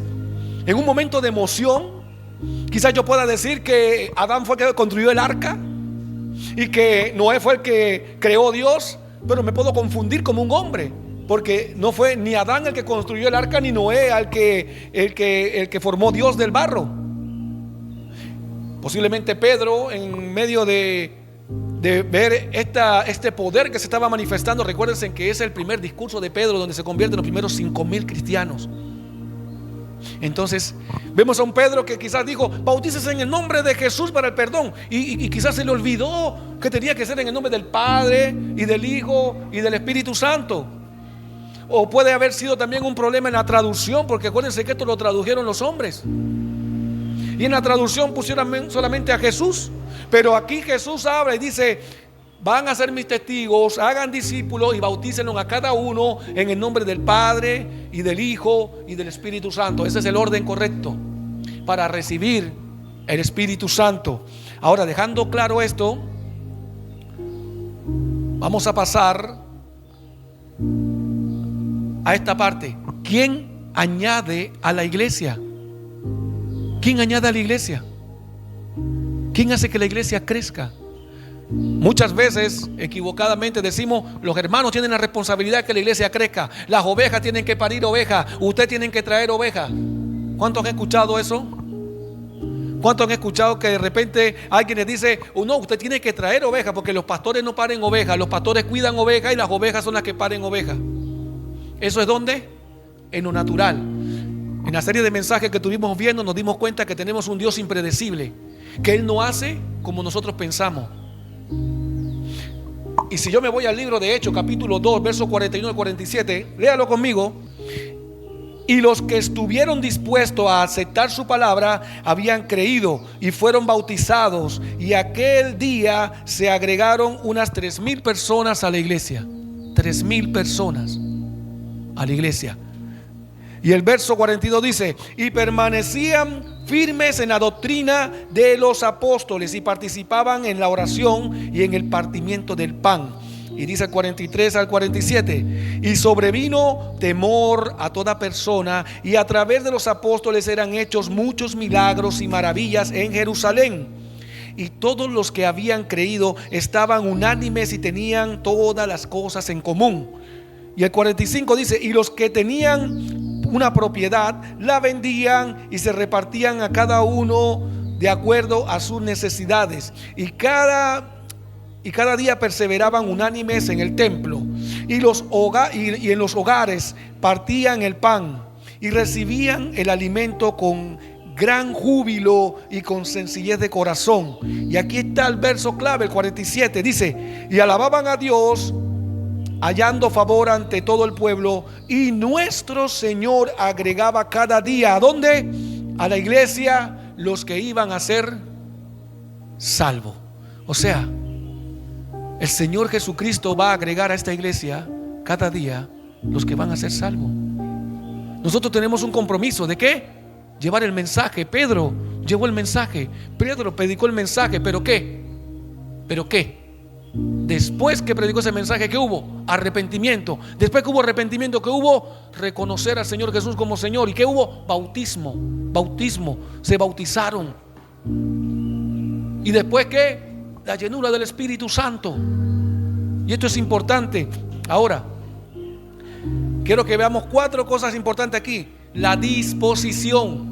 en un momento de emoción, quizás yo pueda decir que Adán fue el que construyó el arca y que Noé fue el que creó Dios, pero me puedo confundir como un hombre, porque no fue ni Adán el que construyó el arca, ni Noé el que formó Dios del barro. Posiblemente Pedro, en medio de ver este poder que se estaba manifestando, recuérdense que es el primer discurso de Pedro donde se convierten los primeros 5,000 cristianos. Entonces vemos a un Pedro que quizás dijo: bautícese en el nombre de Jesús para el perdón, y quizás se le olvidó que tenía que ser en el nombre del Padre y del Hijo y del Espíritu Santo. O puede haber sido también un problema en la traducción, porque acuérdense que esto lo tradujeron los hombres, y en la traducción pusieron solamente a Jesús. Pero aquí Jesús habla y dice: van a ser mis testigos, hagan discípulos y bautícenlos a cada uno en el nombre del Padre y del Hijo y del Espíritu Santo. Ese es el orden correcto para recibir el Espíritu Santo. Ahora, dejando claro esto, vamos a pasar a esta parte. ¿Quién añade a la iglesia? ¿Quién añade a la iglesia? ¿Quién hace que la iglesia crezca? Muchas veces equivocadamente decimos: los hermanos tienen la responsabilidad de que la iglesia crezca, las ovejas tienen que parir ovejas, ustedes tienen que traer ovejas. ¿Cuántos han escuchado eso? ¿Cuántos han escuchado que de repente alguien les dice: oh, no, usted tiene que traer ovejas porque los pastores no paren ovejas, los pastores cuidan ovejas y las ovejas son las que paren ovejas? ¿Eso es dónde? En lo natural. En la serie de mensajes que estuvimos viendo nos dimos cuenta que tenemos un Dios impredecible, que Él no hace como nosotros pensamos. Y si yo me voy al libro de Hechos, capítulo 2, versos 41 al 47, léalo conmigo. Y los que estuvieron dispuestos a aceptar su palabra habían creído y fueron bautizados. Y aquel día se agregaron unas 3,000 personas a la iglesia. 3,000 personas a la iglesia. Y el verso 42 dice: y permanecían firmes en la doctrina de los apóstoles y participaban en la oración y en el partimiento del pan. Y dice el 43 al 47: y sobrevino temor a toda persona, y a través de los apóstoles eran hechos muchos milagros y maravillas en Jerusalén. Y todos los que habían creído estaban unánimes y tenían todas las cosas en común. Y el 45 dice: y los que tenían una propiedad la vendían y se repartían a cada uno de acuerdo a sus necesidades. Y cada día perseveraban unánimes en el templo y en los hogares partían el pan y recibían el alimento con gran júbilo y con sencillez de corazón. Y aquí está el verso clave, el 47, dice: y alababan a Dios, hallando favor ante todo el pueblo, y nuestro Señor agregaba cada día, ¿a dónde? A la iglesia, los que iban a ser salvos. O sea, el Señor Jesucristo va a agregar a esta iglesia cada día los que van a ser salvos. Nosotros tenemos un compromiso ¿de qué? Llevar el mensaje. Pedro llevó el mensaje, Pedro predicó el mensaje, ¿pero qué? ¿Pero qué? Después que predicó ese mensaje, ¿qué hubo? Arrepentimiento. Después que hubo arrepentimiento, ¿qué hubo? Reconocer al Señor Jesús como Señor. ¿Y qué hubo? Bautismo. Se bautizaron. ¿Y después qué? La llenura del Espíritu Santo. Y esto es importante. Ahora, quiero que veamos 4 cosas importantes aquí. La disposición.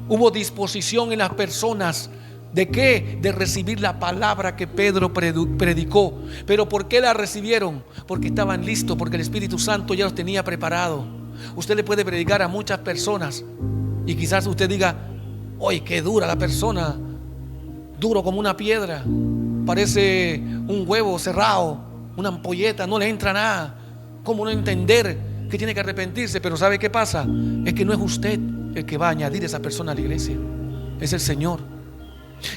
Hubo disposición en las personas. ¿De qué? De recibir la palabra que Pedro predicó. ¿Pero por qué la recibieron? Porque estaban listos, porque el Espíritu Santo ya los tenía preparado. Usted le puede predicar a muchas personas y quizás usted diga: ¡oye, qué dura la persona! Duro como una piedra, parece un huevo cerrado, una ampolleta, no le entra nada. ¿Cómo no entender que tiene que arrepentirse? Pero ¿sabe qué pasa? Es que no es usted el que va a añadir a esa persona a la iglesia, es el Señor.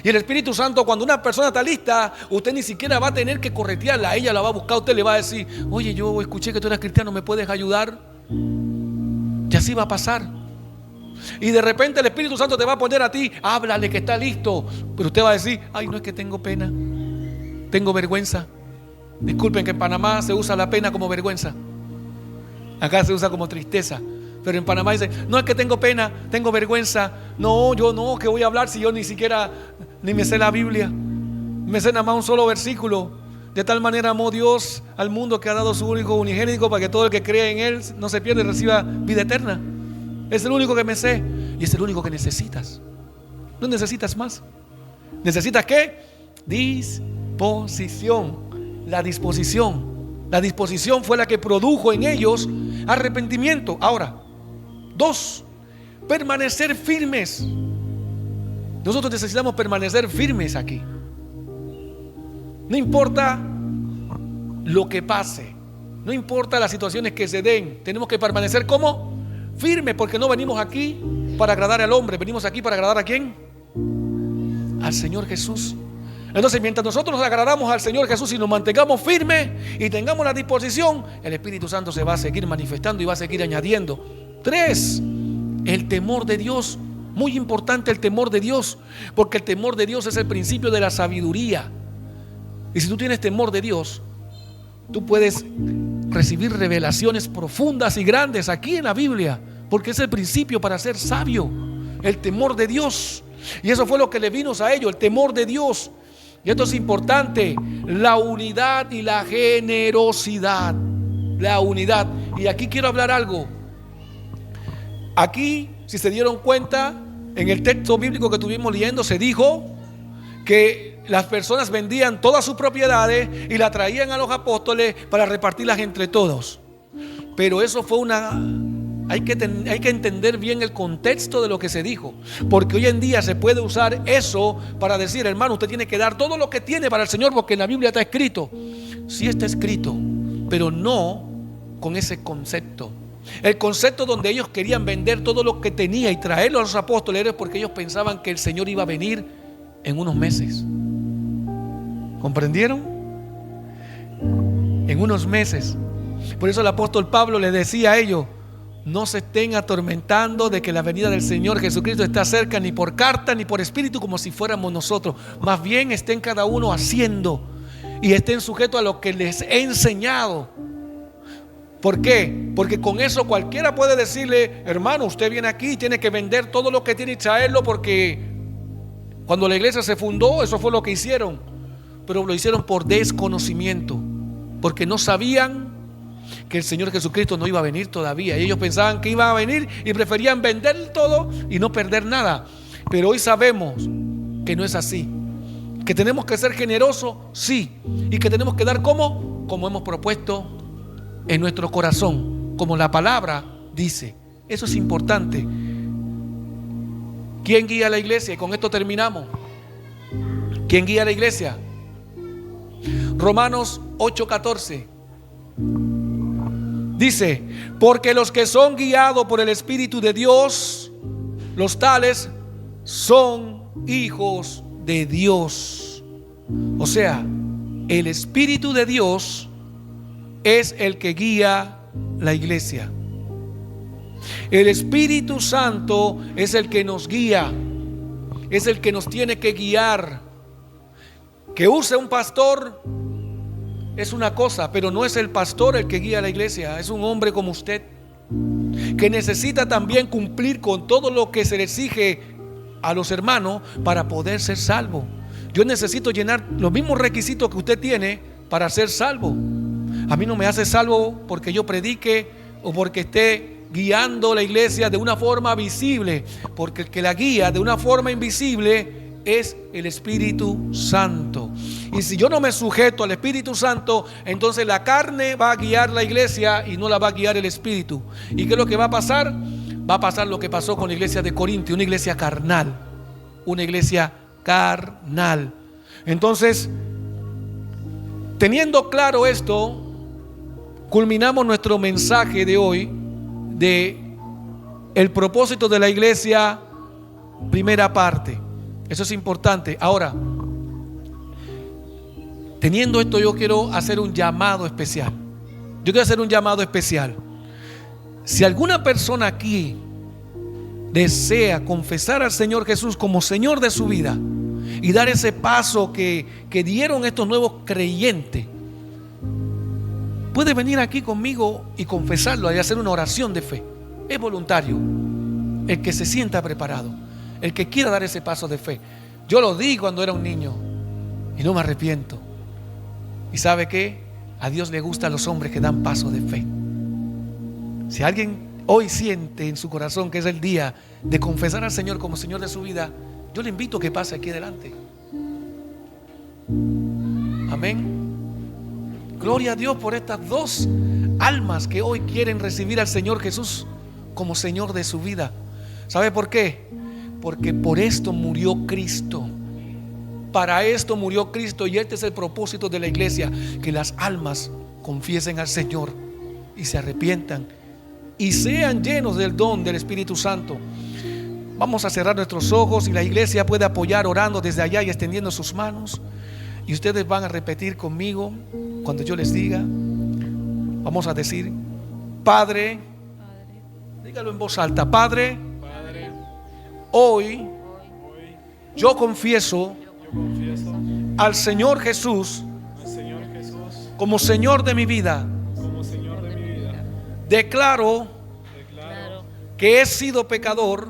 Y el Espíritu Santo, cuando una persona está lista, usted ni siquiera va a tener que corretearla. Ella la va a buscar, usted le va a decir: oye, yo escuché que tú eres cristiano, ¿me puedes ayudar? Y así va a pasar. Y de repente el Espíritu Santo te va a poner a ti: háblale que está listo. Pero usted va a decir: ay, no, es que tengo pena, tengo vergüenza. Disculpen que en Panamá se usa la pena como vergüenza, acá se usa como tristeza. Pero en Panamá dice: no, es que tengo pena, tengo vergüenza. No, yo no, que voy a hablar si yo ni siquiera ni me sé la Biblia. Me sé nada más un solo versículo. De tal manera amó Dios al mundo que ha dado su único unigénito para que todo el que cree en Él no se pierda y reciba vida eterna. Es el único que me sé y es el único que necesitas. No necesitas más. ¿Necesitas qué? Disposición. La disposición fue la que produjo en ellos arrepentimiento. Ahora, 2, permanecer firmes. Nosotros necesitamos permanecer firmes aquí. No importa lo que pase, no importa las situaciones que se den, tenemos que permanecer como firmes, porque no venimos aquí para agradar al hombre, venimos aquí para agradar ¿a quién? Al Señor Jesús. Entonces, mientras nosotros nos agradamos al Señor Jesús y nos mantengamos firmes y tengamos la disposición, el Espíritu Santo se va a seguir manifestando y va a seguir añadiendo. 3, el temor de Dios. Muy importante el temor de Dios, porque el temor de Dios es el principio de la sabiduría. Y si tú tienes temor de Dios, tú puedes recibir revelaciones profundas y grandes aquí en la Biblia, porque es el principio para ser sabio, el temor de Dios. Y eso fue lo que le vino a ellos, el temor de Dios. Y esto es importante, la unidad y la generosidad. La unidad. Y aquí quiero hablar algo. Aquí, si se dieron cuenta, en el texto bíblico que estuvimos leyendo, se dijo que las personas vendían todas sus propiedades y la traían a los apóstoles para repartirlas entre todos. Pero eso fue hay que entender bien el contexto de lo que se dijo, porque hoy en día se puede usar eso para decir: hermano, usted tiene que dar todo lo que tiene para el Señor, porque en la Biblia está escrito. Sí está escrito, pero no con ese concepto. El concepto donde ellos querían vender todo lo que tenía y traerlo a los apóstoles era porque ellos pensaban que el Señor iba a venir en unos meses. ¿Comprendieron? En unos meses. Por eso el apóstol Pablo les decía a ellos: no se estén atormentando de que la venida del Señor Jesucristo está cerca, ni por carta ni por espíritu, como si fuéramos nosotros. Más bien estén cada uno haciendo y estén sujetos a lo que les he enseñado. ¿Por qué? Porque con eso cualquiera puede decirle: hermano, usted viene aquí y tiene que vender todo lo que tiene y traerlo, porque cuando la iglesia se fundó, eso fue lo que hicieron. Pero lo hicieron por desconocimiento, porque no sabían que el Señor Jesucristo no iba a venir todavía. Ellos pensaban que iba a venir y preferían vender todo y no perder nada. Pero hoy sabemos que no es así, que tenemos que ser generosos, sí, y que tenemos que dar como hemos propuesto en nuestro corazón, como la palabra dice. Eso es importante. ¿Quién guía la iglesia? Y con esto terminamos. ¿Quién guía la iglesia? Romanos 8:14 dice: porque los que son guiados por el Espíritu de Dios, los tales son hijos de Dios. O sea, el Espíritu de Dios es el que guía la iglesia. El Espíritu Santo es el que nos guía, es el que nos tiene que guiar. Que use un pastor es una cosa, pero no es el pastor el que guía a la iglesia, es un hombre como usted, que necesita también cumplir con todo lo que se le exige a los hermanos para poder ser salvo. Yo necesito llenar los mismos requisitos que usted tiene para ser salvo. A mí no me hace salvo porque yo predique o porque esté guiando la iglesia de una forma visible, porque el que la guía de una forma invisible es el Espíritu Santo. Y si yo no me sujeto al Espíritu Santo, entonces la carne va a guiar la iglesia y no la va a guiar el Espíritu. ¿Y qué es lo que va a pasar? Va a pasar lo que pasó con la iglesia de Corinto, una iglesia carnal. Una iglesia carnal. Entonces, teniendo claro esto, culminamos nuestro mensaje de hoy de el propósito de la iglesia, primera parte. Eso es importante. Ahora, teniendo esto, yo quiero hacer un llamado especial. Yo quiero hacer un llamado especial. Si alguna persona aquí desea confesar al Señor Jesús como Señor de su vida y dar ese paso que dieron estos nuevos creyentes, puede venir aquí conmigo y confesarlo y hacer una oración de fe. Es voluntario. El que se sienta preparado, el que quiera dar ese paso de fe. Yo lo di cuando era un niño y no me arrepiento. ¿Y sabe qué? A Dios le gustan los hombres que dan paso de fe. Si alguien hoy siente en su corazón que es el día de confesar al Señor como Señor de su vida, yo le invito a que pase aquí adelante. Amén. Gloria a Dios por estas dos almas que hoy quieren recibir al Señor Jesús como Señor de su vida. ¿Sabe por qué? Porque por esto murió Cristo. Para esto murió Cristo, y este es el propósito de la iglesia: que las almas confiesen al Señor y se arrepientan y sean llenos del don del Espíritu Santo. Vamos a cerrar nuestros ojos y la iglesia puede apoyar orando desde allá y extendiendo sus manos. Y ustedes van a repetir conmigo cuando yo les diga. Vamos a decir: Padre, dígalo en voz alta: Padre, hoy yo confieso al Señor Jesús como Señor de mi vida. declaro que he sido pecador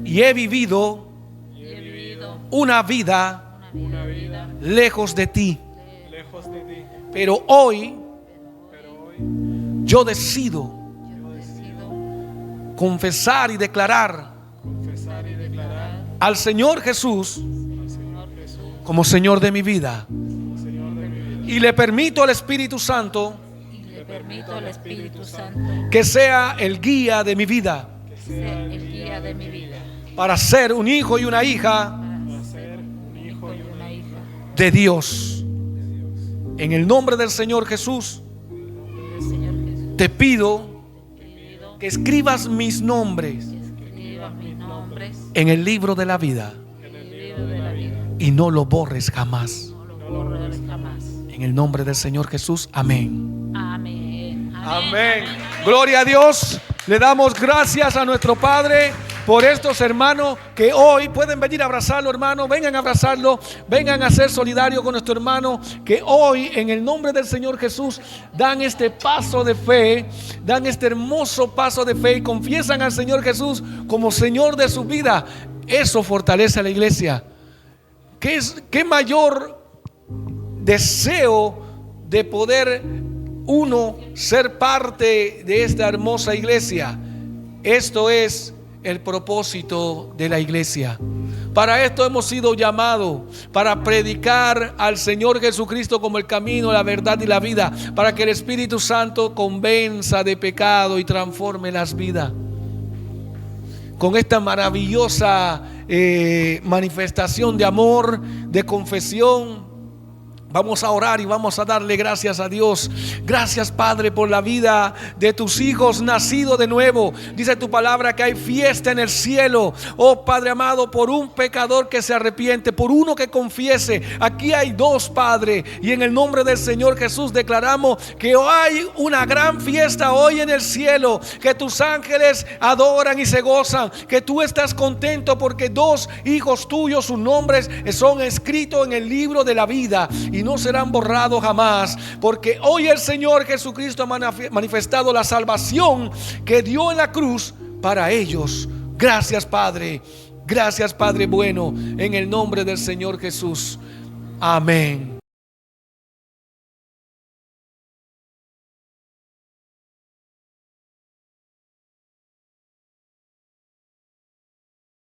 y he vivido una vida lejos de ti. Pero hoy yo decido confesar y declarar al Señor Jesús como Señor de mi vida. Y le permito al Espíritu Santo que sea el guía de mi vida, para ser un hijo y una hija de Dios. En el nombre del Señor Jesús te pido que escribas mis nombres en el libro de la vida y no lo borres jamás. En el nombre del Señor Jesús, amén. Amén. Gloria a Dios. Le damos gracias a nuestro Padre por estos hermanos que hoy pueden venir a abrazarlo, hermano. Vengan a abrazarlo, vengan a ser solidarios con nuestro hermano, que hoy en el nombre del Señor Jesús dan este paso de fe, dan este hermoso paso de fe y confiesan al Señor Jesús como Señor de su vida. Eso fortalece a la iglesia. ¿Qué mayor deseo de poder uno ser parte de esta hermosa iglesia? Esto es el propósito de la iglesia. Para esto hemos sido llamados, para predicar al Señor Jesucristo como el camino, la verdad y la vida, para que el Espíritu Santo convenza de pecado y transforme las vidas. Con esta maravillosa manifestación de amor, de confesión, vamos a orar y vamos a darle gracias a Dios. Gracias, Padre, por la vida de tus hijos nacidos de nuevo. Dice tu palabra que hay fiesta en el cielo. Oh Padre amado, por un pecador que se arrepiente, por uno que confiese. Aquí hay dos, Padre, y en el nombre del Señor Jesús declaramos que hay una gran fiesta hoy en el cielo, que tus ángeles adoran y se gozan, que tú estás contento porque dos hijos tuyos, sus nombres son escritos en el libro de la vida y no serán borrados jamás, porque hoy el Señor Jesucristo ha manifestado la salvación que dio en la cruz para ellos. Gracias, Padre. Gracias, Padre bueno, en el nombre del Señor Jesús. Amén.